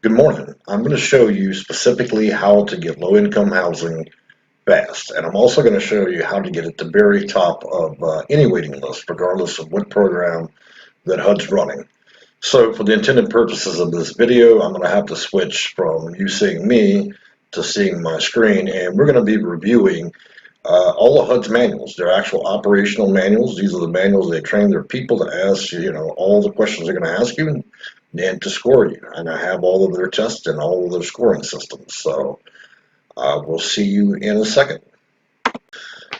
Good morning. I'm going to show you specifically how to get low-income housing fast, and I'm also going to show you how to get at the very top of any waiting list, regardless of what program that HUD's running. So for the intended purposes of this video, I'm going to have to switch from you seeing me to seeing my screen, and we're going to be reviewing all of HUD's manuals. They're actual operational manuals. These are the manuals they train their people to ask you, all the questions they're going to ask you and to score you. And I have all of their tests and all of their scoring systems. So we'll see you in a second.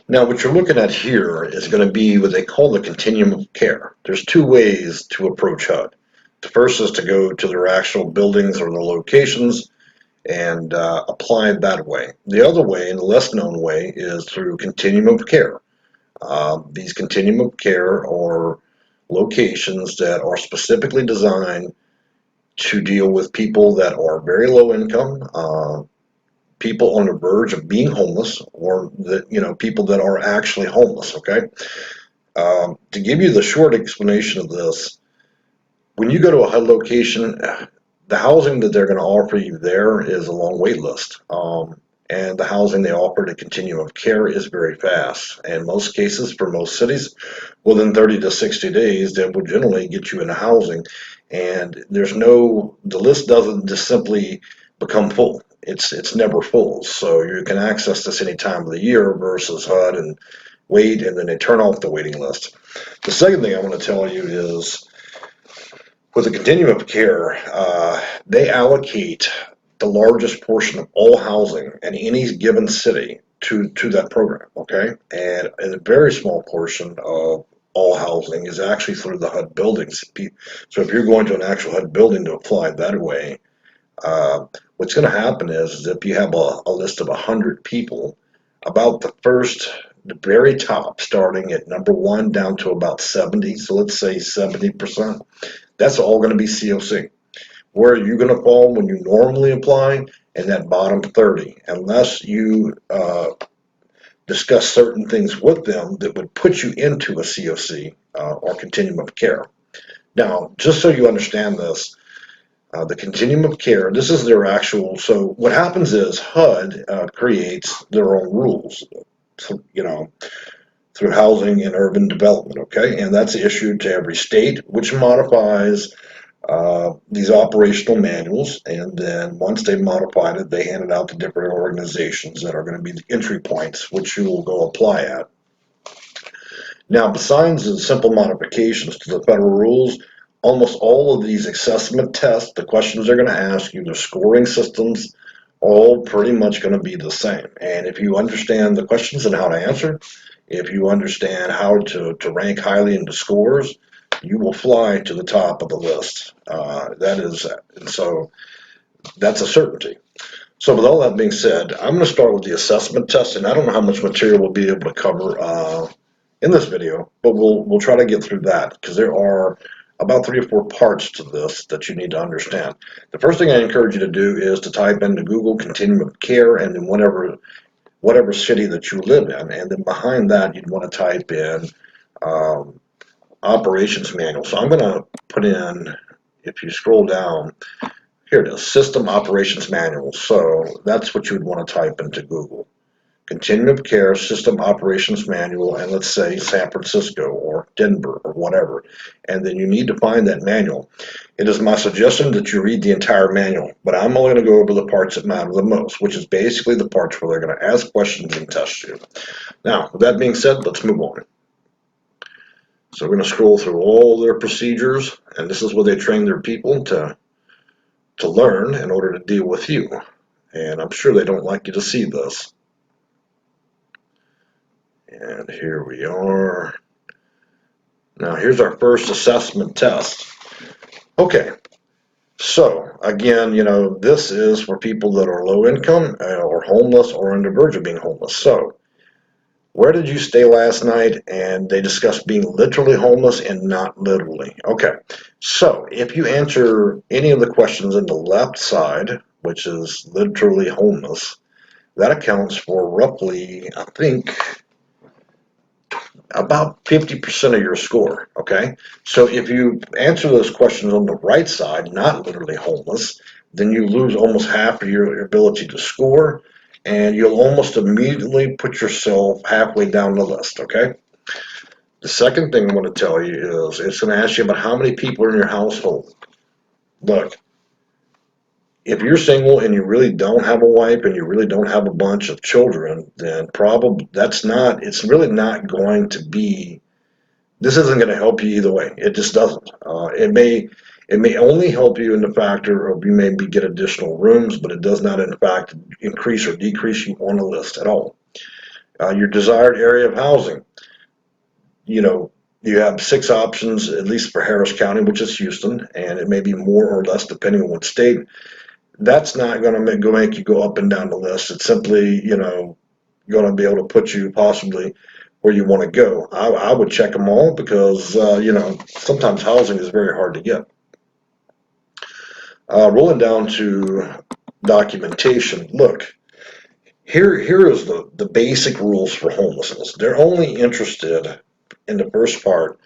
Now, what you're looking at here is going to be what they call the Continuum of Care. There's two ways to approach HUD. The first is to go to their actual buildings or the locations and apply it that way. The other way, and the less known way, is through Continuum of Care. These Continuum of Care are locations that are specifically designed to deal with people that are very low income, people on the verge of being homeless, or people that are actually homeless. Okay, to give you the short explanation of this, when you go to a HUD location, the housing that they're going to offer you there is a long wait list. And the housing they offer to Continuum of Care is very fast. In most cases, for most cities, within 30 to 60 days, they will generally get you into housing. And the list doesn't just simply become full. It's never full. So you can access this any time of the year versus HUD and wait, and then they turn off the waiting list. The second thing I want to tell you is with the Continuum of Care, they allocate the largest portion of all housing in any given city to that program, okay? And a very small portion of all housing is actually through the HUD buildings. So if you're going to an actual HUD building to apply that way, what's going to happen is if you have a list of 100 people, about the very top, starting at number one down to about 70, so let's say 70%, that's all going to be COC. Where are you going to fall when you normally apply? In that bottom 30, unless you discuss certain things with them that would put you into a COC or Continuum of Care. Now, just so you understand this, the Continuum of Care, this is their actual, so what happens is HUD creates their own rules, through housing and urban development, okay? And that's issued to every state, which modifies these operational manuals, and then once they've modified it, they hand it out to different organizations that are going to be the entry points, which you will go apply at. Now, besides the simple modifications to the federal rules, almost all of these assessment tests, the questions they're going to ask you, the scoring systems, all pretty much going to be the same. And if you understand the questions and how to answer, if you understand how to rank highly into scores, you will fly to the top of the list. So that's a certainty. So with all that being said, I'm going to start with the assessment test, and I don't know how much material we'll be able to cover in this video, but we'll try to get through that because there are about 3 or 4 parts to this that you need to understand. The first thing I encourage you to do is to type into Google Continuum of Care, and then whatever city that you live in, and then behind that you'd want to type in operations manual. So I'm going to put in, if you scroll down, here it is, system operations manual. So that's what you would want to type into Google. Continuum of Care System Operations Manual, and let's say San Francisco or Denver or whatever. And then you need to find that manual. It is my suggestion that you read the entire manual, but I'm only going to go over the parts that matter the most, which is basically the parts where they're going to ask questions and test you. Now, with that being said, let's move on. So we're going to scroll through all their procedures, and this is where they train their people to learn in order to deal with you. And I'm sure they don't like you to see this. And here we are. Now here's our first assessment test. Okay, so again, this is for people that are low income or homeless or on the verge of being homeless. So where did you stay last night? And they discuss being literally homeless and not literally. Okay, so if you answer any of the questions in the left side, which is literally homeless, that accounts for roughly, I think, about 50% of your score, okay? So if you answer those questions on the right side, not literally homeless, then you lose almost half of your ability to score, and you'll almost immediately put yourself halfway down the list, okay? The second thing I want to tell you is it's going to ask you about how many people are in your household. Look, if you're single and you really don't have a wife and you really don't have a bunch of children, then probably it's really not going to be, this isn't going to help you either way. It just doesn't. It may only help you in the factor of you maybe get additional rooms, but it does not in fact increase or decrease you on the list at all. Your desired area of housing, you know, you have six options, at least for Harris County, which is Houston, and it may be more or less depending on what state. That's not going to make you go up and down the list. It's simply, going to be able to put you possibly where you want to go. I would check them all because, sometimes housing is very hard to get. Rolling down to documentation. Look, here is the basic rules for homelessness. They're only interested in the first part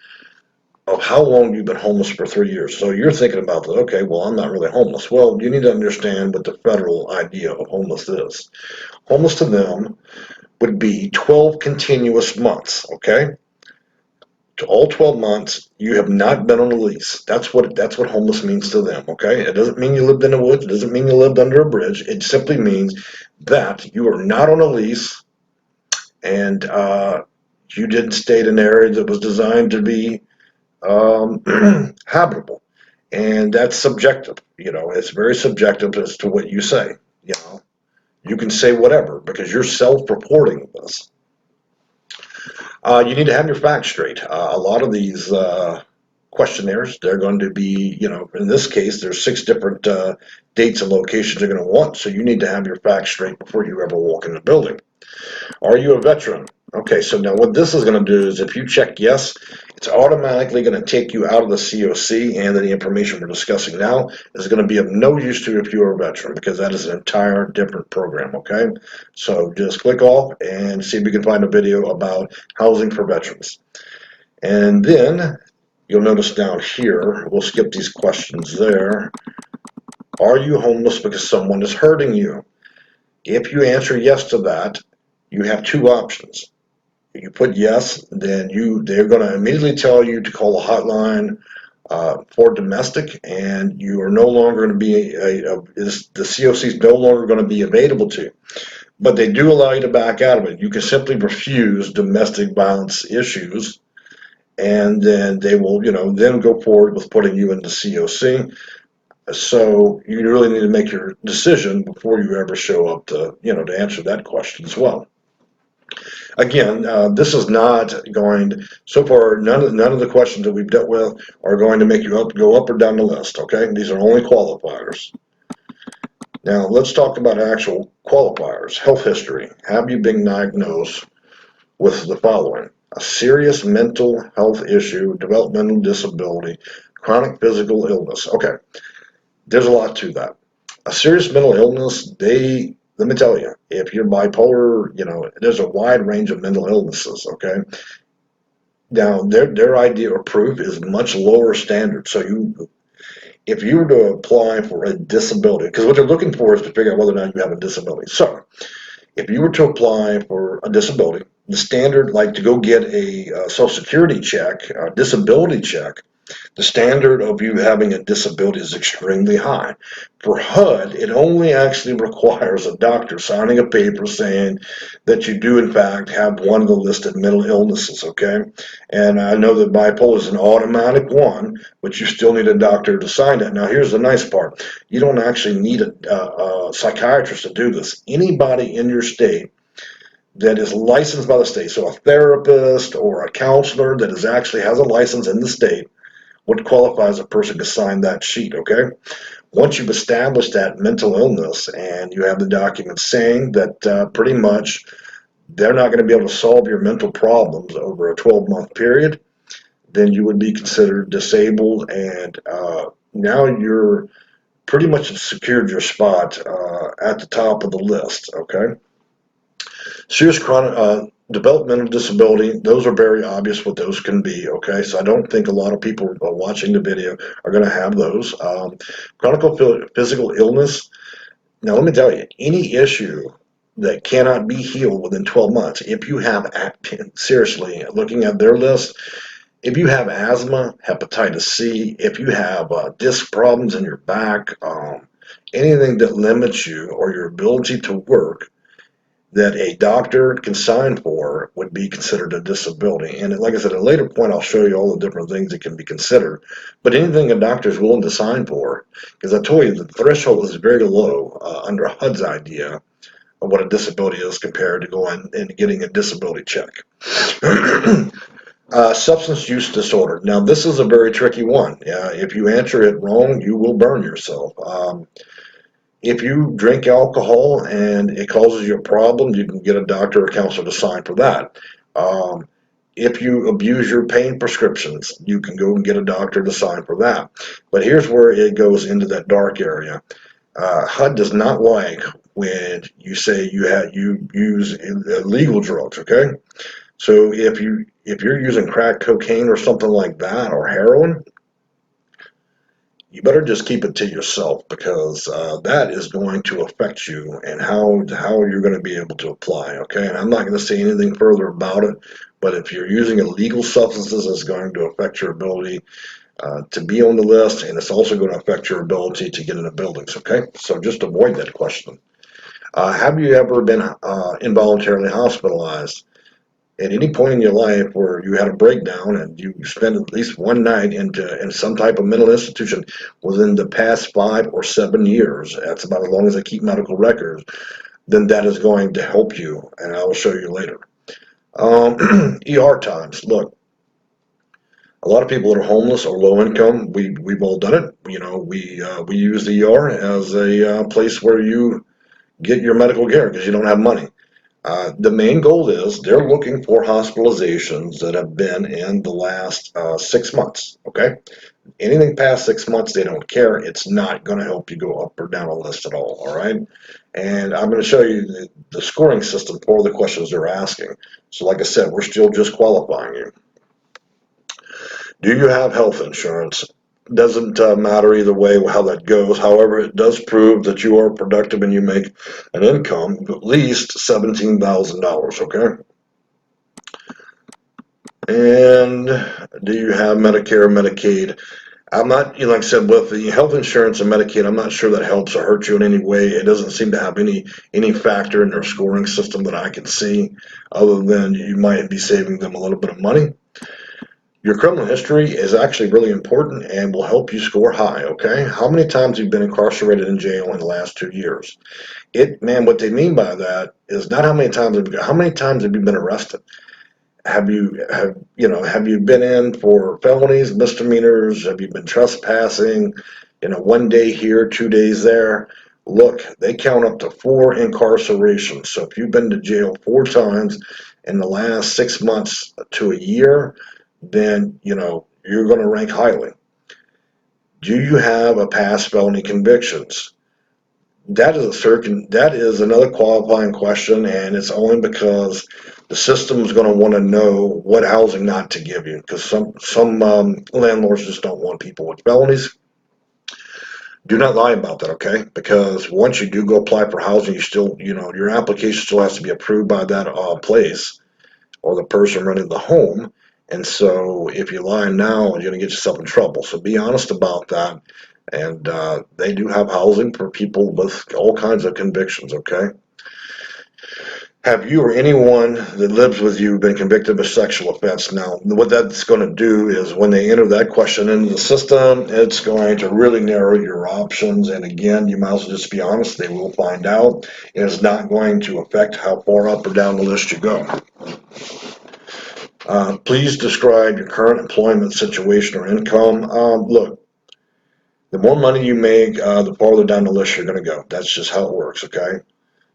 of how long you've been homeless for 3 years. So you're thinking about that, okay, well, I'm not really homeless. Well, you need to understand what the federal idea of homeless is. Homeless to them would be 12 continuous months, okay? To all 12 months, you have not been on a lease. That's what homeless means to them, okay? It doesn't mean you lived in the woods. It doesn't mean you lived under a bridge. It simply means that you are not on a lease and you didn't stay in an area that was designed to be habitable. And that's subjective. It's very subjective as to what you say. You know, you can say whatever because you're self-reporting this. You need to have your facts straight. A lot of these questionnaires, they're going to be, in this case, there's six different dates and locations they're going to want. So you need to have your facts straight before you ever walk in the building. Are you a veteran? Okay, so now what this is going to do is if you check yes, it's automatically going to take you out of the COC, and the information we're discussing now is going to be of no use to you if you're a veteran because that is an entire different program, okay? So just click off and see if we can find a video about housing for veterans. And then you'll notice down here, we'll skip these questions there. Are you homeless because someone is hurting you? If you answer yes to that, you have two options. If you put yes, then they're going to immediately tell you to call a hotline for domestic, and you are no longer going to be the COC is no longer going to be available to you. But they do allow you to back out of it. You can simply refuse domestic violence issues, and then they will, then go forward with putting you into COC. So you really need to make your decision before you ever show up to answer that question as well. Again, this is not going. So far, none of the questions that we've dealt with are going to make you go up or down the list. Okay, these are only qualifiers. Now let's talk about actual qualifiers. Health history. Have you been diagnosed with the following: a serious mental health issue, developmental disability, chronic physical illness? Okay, there's a lot to that. A serious mental illness, let me tell you, if you're bipolar, there's a wide range of mental illnesses, okay? Now, their idea of proof is much lower standard. So if you were to apply for a disability, because what they're looking for is to figure out whether or not you have a disability. So if you were to apply for a disability, the standard, like to go get a Social Security check, a disability check, the standard of you having a disability is extremely high. For HUD, it only actually requires a doctor signing a paper saying that you do, in fact, have one of the listed mental illnesses, okay? And I know that bipolar is an automatic one, but you still need a doctor to sign that. Now, here's the nice part. You don't actually need a psychiatrist to do this. Anybody in your state that is licensed by the state, so a therapist or a counselor that actually has a license in the state, would qualify as a person to sign that sheet, okay? Once you've established that mental illness and you have the document saying that pretty much they're not going to be able to solve your mental problems over a 12-month period, then you would be considered disabled, and now you're pretty much secured your spot at the top of the list, okay? Serious chronic developmental disability, those are very obvious what those can be, okay? So I don't think a lot of people watching the video are going to have those. Chronic physical illness, now let me tell you, any issue that cannot be healed within 12 months, if you have, seriously, looking at their list, if you have asthma, hepatitis C, if you have disc problems in your back, anything that limits you or your ability to work, that a doctor can sign for would be considered a disability. And like I said, at a later point, I'll show you all the different things that can be considered. But anything a doctor is willing to sign for, because I told you the threshold is very low under HUD's idea of what a disability is compared to going and getting a disability check. Substance use disorder. Now, this is a very tricky one. If you answer it wrong, you will burn yourself. If you drink alcohol and it causes you a problem, you can get a doctor or counselor to sign for that. Um, if you abuse your pain prescriptions, you can go and get a doctor to sign for that. But here's where it goes into that dark area. HUD does not like when you say you use illegal drugs. Okay, so if you're using crack cocaine or something like that or heroin, you better just keep it to yourself because that is going to affect you and how you're going to be able to apply. Okay, and I'm not going to say anything further about it, but if you're using illegal substances, it's going to affect your ability to be on the list, and it's also going to affect your ability to get into buildings. Okay, so just avoid that question. Have you ever been involuntarily hospitalized? At any point in your life where you had a breakdown and you spent at least one night in some type of mental institution within the past 5 or 7 years, that's about as long as I keep medical records, then that is going to help you, and I will show you later. ER times. Look, a lot of people that are homeless or low income, we've all done it. You know, we use the ER as a place where you get your medical care because you don't have money. The main goal is they're looking for hospitalizations that have been in the last 6 months. Okay, anything past 6 months, they don't care. It's not going to help you go up or down a list at all. All right, and I'm going to show you the scoring system for the questions they're asking. So, like I said, we're still just qualifying you. Do you have health insurance? Doesn't matter either way how that goes. However, it does prove that you are productive and you make an income of at least $17,000. Okay. And do you have Medicare or Medicaid? I'm not, like I said, with the health insurance and Medicaid, I'm not sure that helps or hurts you in any way. It doesn't seem to have any factor in their scoring system that I can see, other than you might be saving them a little bit of money. Your criminal history is actually really important and will help you score high, okay? How many times have you been incarcerated in jail in the last 2 years? Man, what they mean by that is not how many times have you been arrested? Have you been in for felonies, misdemeanors? Have you been trespassing? 1 day here, 2 days there. Look, they count up to 4 incarcerations. So if you've been to jail 4 times in the last 6 months to a year, then you're going to rank highly. Do you have a past felony convictions? That is another qualifying question, and it's only because the system is going to want to know what housing not to give you, because some landlords just don't want people with felonies. Do not lie about that, okay? Because once you do go apply for housing, you still, your application still has to be approved by that place or the person running the home. And so if you lie now, you're going to get yourself in trouble. So be honest about that. And they do have housing for people with all kinds of convictions, okay? Have you or anyone that lives with you been convicted of a sexual offense? Now, what that's going to do is when they enter that question into the system, it's going to really narrow your options. And again, you might as well just be honest. They will find out. It's not going to affect how far up or down the list you go. Please describe your current employment situation or income. Look, the more money you make, the farther down the list you're going to go. That's just how it works, okay?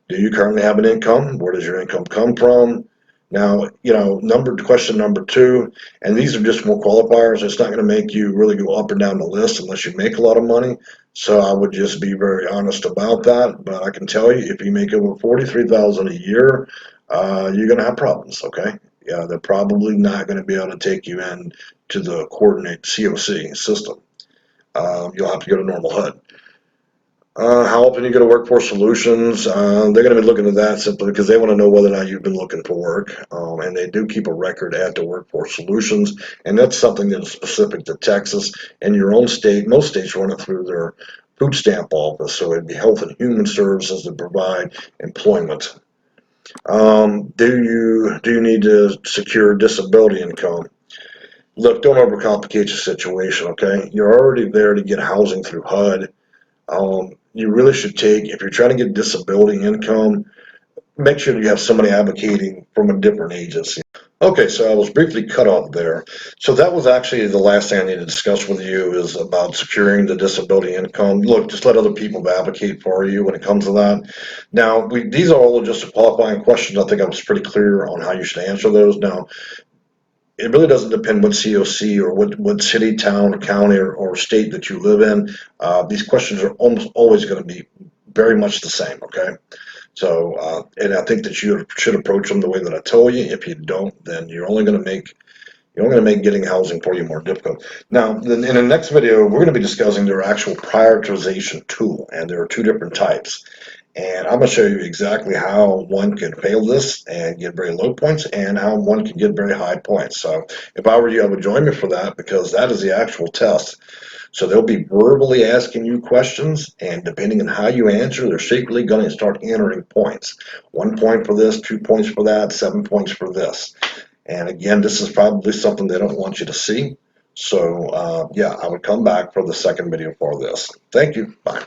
Do you currently have an income? Where does your income come from? Now, question number two, and these are just more qualifiers. It's not going to make you really go up and down the list unless you make a lot of money. So I would just be very honest about that. But I can tell you, if you make over $43,000 a year, you're going to have problems, okay? Yeah, they're probably not going to be able to take you in to the coordinate COC system. You'll have to go to normal HUD. How often you go to Workforce Solutions? They're going to be looking at that simply because they want to know whether or not you've been looking for work. And they do keep a record at the Workforce Solutions, and that's something that is specific to Texas and your own state. Most states run it through their food stamp office, so it'd be Health and Human Services that provide employment. Do you need to secure disability income? Look, don't overcomplicate your situation, okay? You're already there to get housing through HUD. You really should take, if you're trying to get disability income, make sure you have somebody advocating from a different agency. Okay, so I was briefly cut off there. So that was actually the last thing I need to discuss with you is about securing the disability income. Look, just let other people advocate for you when it comes to that. Now, these are all just qualifying questions. I think I was pretty clear on how you should answer those. Now, it really doesn't depend what COC or what city, town, county, or state that you live in. These questions are almost always going to be very much the same, okay? So, and I think that you should approach them the way that I told you. If you don't, then you're only going to make getting housing for you more difficult. Now, in the next video, we're going to be discussing their actual prioritization tool, and there are two different types. And I'm going to show you exactly how one can fail this and get very low points and how one can get very high points. So if I were you, I would join me for that because that is the actual test. So they'll be verbally asking you questions, and depending on how you answer, they're secretly going to start entering points. 1 point for this, 2 points for that, 7 points for this. And again, this is probably something they don't want you to see. So yeah, I would come back for the second video for this. Thank you. Bye.